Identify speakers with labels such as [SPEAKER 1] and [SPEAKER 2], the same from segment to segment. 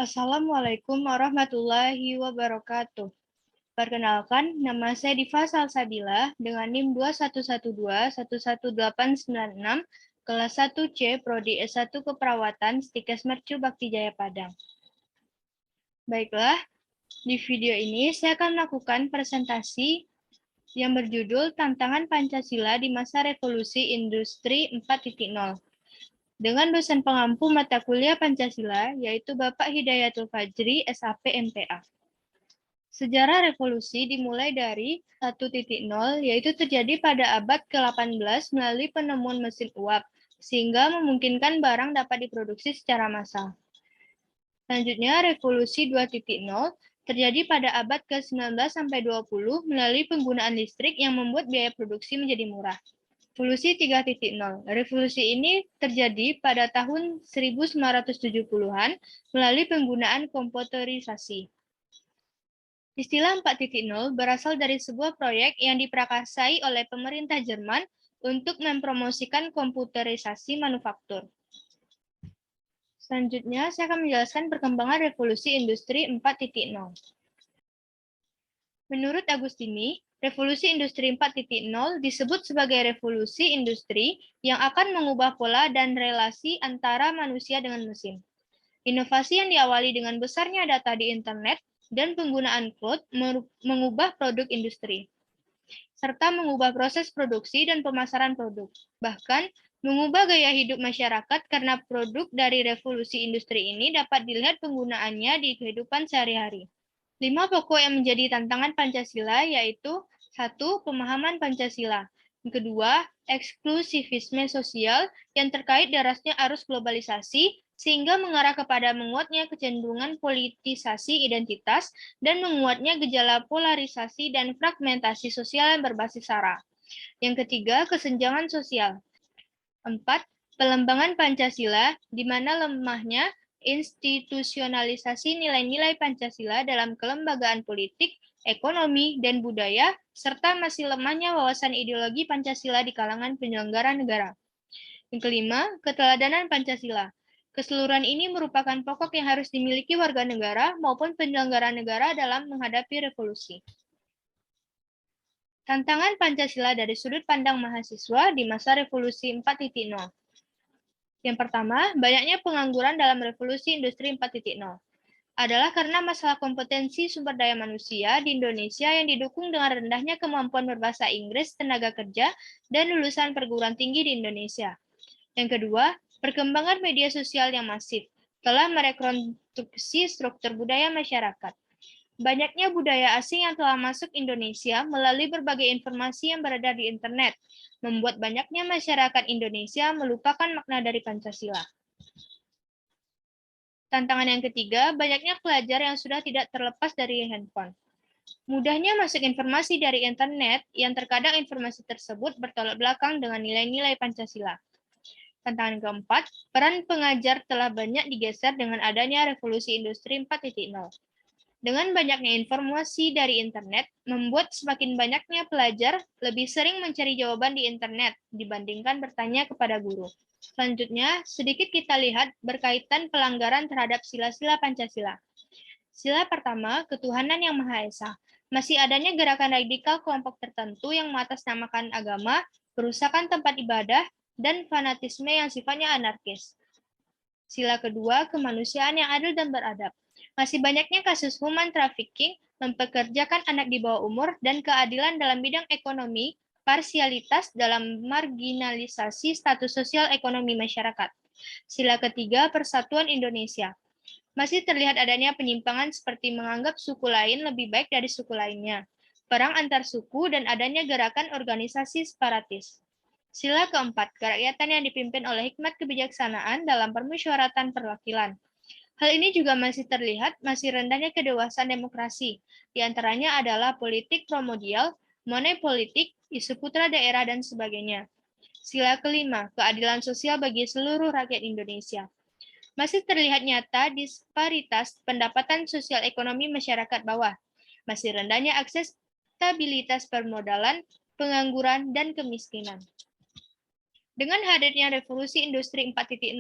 [SPEAKER 1] Assalamualaikum warahmatullahi wabarakatuh. Perkenalkan, nama saya Diva Salsabila dengan NIM 2112111896, kelas 1C, Prodi S1 Keperawatan, Stikes Mercu Bakti Jaya Padang. Baiklah, di video ini saya akan melakukan presentasi yang berjudul Tantangan Pancasila di Masa Revolusi Industri 4.0. Dengan dosen pengampu mata kuliah Pancasila, yaitu Bapak Hidayatul Fajri, SAP MTA. Sejarah revolusi dimulai dari 1.0, yaitu terjadi pada abad ke-18 melalui penemuan mesin uap, sehingga memungkinkan barang dapat diproduksi secara massal. Selanjutnya, revolusi 2.0 terjadi pada abad ke-19 sampai 20 melalui penggunaan listrik yang membuat biaya produksi menjadi murah. Revolusi 3.0. Revolusi ini terjadi pada tahun 1970-an melalui penggunaan komputerisasi. Istilah 4.0 berasal dari sebuah proyek yang diprakarsai oleh pemerintah Jerman untuk mempromosikan komputerisasi manufaktur. Selanjutnya, saya akan menjelaskan perkembangan revolusi industri 4.0. Menurut Agustini, revolusi industri 4.0 disebut sebagai revolusi industri yang akan mengubah pola dan relasi antara manusia dengan mesin. Inovasi yang diawali dengan besarnya data di internet dan penggunaan cloud mengubah produk industri, serta mengubah proses produksi dan pemasaran produk. Bahkan, mengubah gaya hidup masyarakat karena produk dari revolusi industri ini dapat dilihat penggunaannya di kehidupan sehari-hari. 5 pokok yang menjadi tantangan Pancasila yaitu 1. Pemahaman Pancasila. Yang kedua, eksklusivisme sosial yang terkait derasnya arus globalisasi sehingga mengarah kepada menguatnya kecenderungan politisasi identitas dan menguatnya gejala polarisasi dan fragmentasi sosial yang berbasis sara. Yang ketiga, kesenjangan sosial. 4. Pelembangan Pancasila, di mana lemahnya institusionalisasi nilai-nilai Pancasila dalam kelembagaan politik, ekonomi, dan budaya, serta masih lemahnya wawasan ideologi Pancasila di kalangan penyelenggara negara. Yang kelima, keteladanan Pancasila. Keseluruhan ini merupakan pokok yang harus dimiliki warga negara maupun penyelenggara negara dalam menghadapi revolusi. Tantangan Pancasila dari sudut pandang mahasiswa di masa revolusi 4.0. Yang pertama, banyaknya pengangguran dalam revolusi industri 4.0 adalah karena masalah kompetensi sumber daya manusia di Indonesia yang didukung dengan rendahnya kemampuan berbahasa Inggris tenaga kerja dan lulusan perguruan tinggi di Indonesia. Yang kedua, perkembangan media sosial yang masif telah merekonstruksi struktur budaya masyarakat. Banyaknya budaya asing yang telah masuk Indonesia melalui berbagai informasi yang beredar di internet, membuat banyaknya masyarakat Indonesia melupakan makna dari Pancasila. Tantangan yang ketiga, banyaknya pelajar yang sudah tidak terlepas dari handphone. Mudahnya masuk informasi dari internet yang terkadang informasi tersebut bertolak belakang dengan nilai-nilai Pancasila. Tantangan keempat, peran pengajar telah banyak digeser dengan adanya revolusi industri 4.0. Dengan banyaknya informasi dari internet, membuat semakin banyaknya pelajar lebih sering mencari jawaban di internet dibandingkan bertanya kepada guru. Selanjutnya, sedikit kita lihat berkaitan pelanggaran terhadap sila-sila Pancasila. Sila pertama, ketuhanan yang Maha Esa. Masih adanya gerakan radikal kelompok tertentu yang mengatasnamakan agama, perusakan tempat ibadah, dan fanatisme yang sifatnya anarkis. Sila kedua, kemanusiaan yang adil dan beradab. Masih banyaknya kasus human trafficking, mempekerjakan anak di bawah umur, dan keadilan dalam bidang ekonomi, parsialitas dalam marginalisasi status sosial ekonomi masyarakat. Sila ketiga, persatuan Indonesia. Masih terlihat adanya penyimpangan seperti menganggap suku lain lebih baik dari suku lainnya, perang antar suku, dan adanya gerakan organisasi separatis. Sila keempat, kerakyatan yang dipimpin oleh hikmat kebijaksanaan dalam permusyawaratan perwakilan. Hal ini juga masih terlihat masih rendahnya kedewasaan demokrasi. Di antaranya adalah politik primordial, money politik, isu putra daerah, dan sebagainya. Sila kelima, keadilan sosial bagi seluruh rakyat Indonesia. Masih terlihat nyata disparitas pendapatan sosial ekonomi masyarakat bawah. Masih rendahnya akses stabilitas permodalan, pengangguran, dan kemiskinan. Dengan hadirnya revolusi industri 4.0,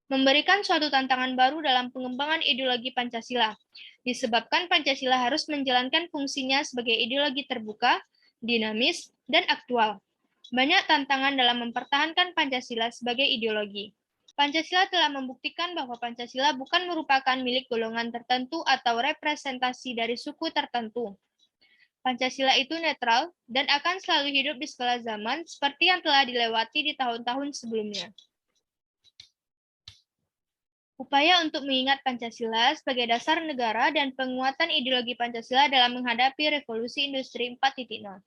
[SPEAKER 1] memberikan suatu tantangan baru dalam pengembangan ideologi Pancasila. Disebabkan Pancasila harus menjalankan fungsinya sebagai ideologi terbuka, dinamis, dan aktual. Banyak tantangan dalam mempertahankan Pancasila sebagai ideologi. Pancasila telah membuktikan bahwa Pancasila bukan merupakan milik golongan tertentu atau representasi dari suku tertentu. Pancasila itu netral dan akan selalu hidup di segala zaman seperti yang telah dilewati di tahun-tahun sebelumnya. Upaya untuk mengingat Pancasila sebagai dasar negara dan penguatan ideologi Pancasila dalam menghadapi revolusi industri 4.0.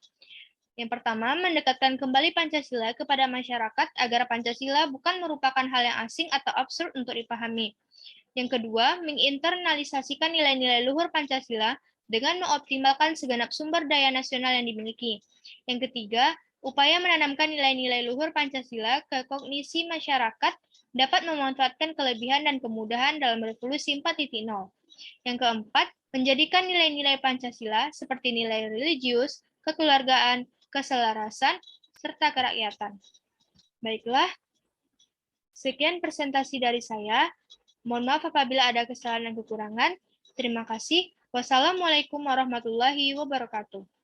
[SPEAKER 1] Yang pertama, mendekatkan kembali Pancasila kepada masyarakat agar Pancasila bukan merupakan hal yang asing atau absurd untuk dipahami. Yang kedua, menginternalisasikan nilai-nilai luhur Pancasila dengan mengoptimalkan segenap sumber daya nasional yang dimiliki. Yang ketiga, upaya menanamkan nilai-nilai luhur Pancasila ke kognisi masyarakat dapat memanfaatkan kelebihan dan kemudahan dalam revolusi 4.0. Yang keempat, menjadikan nilai-nilai Pancasila seperti nilai religius, kekeluargaan, keselarasan, serta kerakyatan. Baiklah, sekian presentasi dari saya. Mohon maaf apabila ada kesalahan dan kekurangan. Terima kasih. Wassalamualaikum warahmatullahi wabarakatuh.